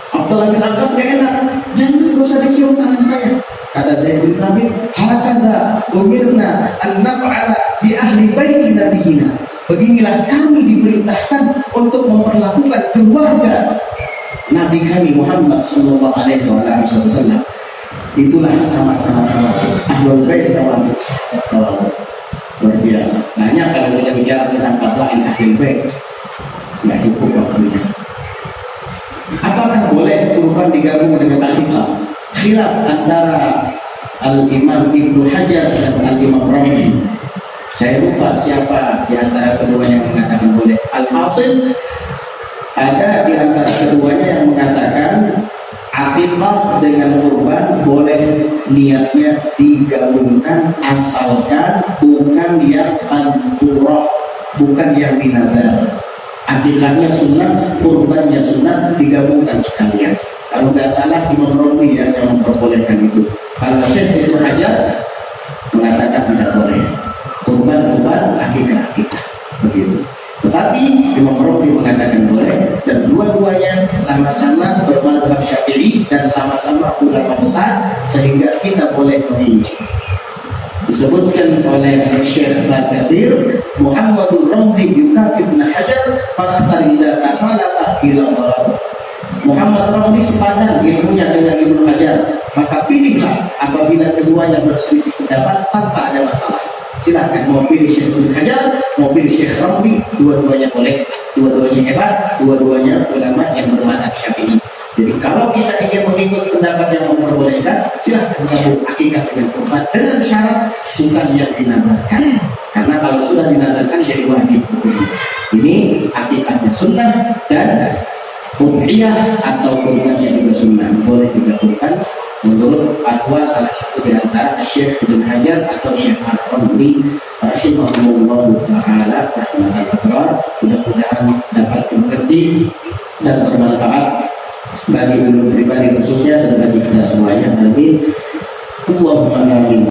Abdullah bin Abbas gak enak, "Jangan, gak usah dicium tangan saya." Kata Zaid bin Thabit, "Hakadha umirna an naf'ala bi ahli baiti nabiyina." Beginilah kami diperintahkan untuk memperlakukan keluarga Nabi kami Muhammad sallallahu alaihi wasallam. Itulah sama-sama tawadhu. Ahlul bait tawadhu, tawadhu. Luar biasa. Banyak kalau kita bicara tentang fadail ahlul bait, nggak cukup waktunya. Apakah boleh kurban digabung dengan akikah? Khilaf antara Al-Imam Ibnu Hajar dan Al-Imam Ramli. Saya lupa siapa di antara keduanya yang mengatakan boleh. Alhasil ada di antara keduanya yang mengatakan akikah dengan kurban boleh niatnya digabungkan asalkan bukan yang manqurah, bukan yang dinadar. Akikahnya sunnah, kurbannya sunnah, digabungkan sekalian. Kalau nggak salah Imam Romli yang memperbolehkan itu. Kalau Syekh Ibnu Hajar mengatakan tidak boleh. Kurban, akikah, begitu. Tetapi Imam Romli mengatakan boleh, dan dua-duanya sama-sama bermadhab Syafi'i dan sama-sama ulama besar, sehingga kita boleh memilih. Disebutkan oleh Syekh Al-Kathir, Muhammadur Romli yukafi Ibn Hajar fastar idha tafalaka ila darab. Muhammad Romli sepadan ilmunya dengan Ibnu Hajar, maka pilihlah apabila keduanya berselisih pendapat tanpa ada masalah. Silahkan mau pilih Syekh Ibnu Hajar, mau pilih Syekh Ramli, dua-duanya boleh, dua-duanya hebat, dua-duanya ulama yang bermadzhab Syafi'i. Jadi kalau kita ingin mengikut pendapat yang memperbolehkan, silahkan gabung akikah dengan kurban dengan syarat bukan yang dinadarkan. Karena kalau sudah dinadarkan jadi wajib hukumnya. Ini akikahnya sunnah dan udhiyah atau kurbannya juga sunnah, boleh digabungkan menurut fatwa salah satu di antara Syekh Ibnu Hajar atau Syekh Al-Ramli rahimahullah taala rahmatan. Mudah-mudahan dapat mengerti dan bermanfaat bagi pribadi khususnya dan bagi kita semuanya. Amin. Allahumma amin.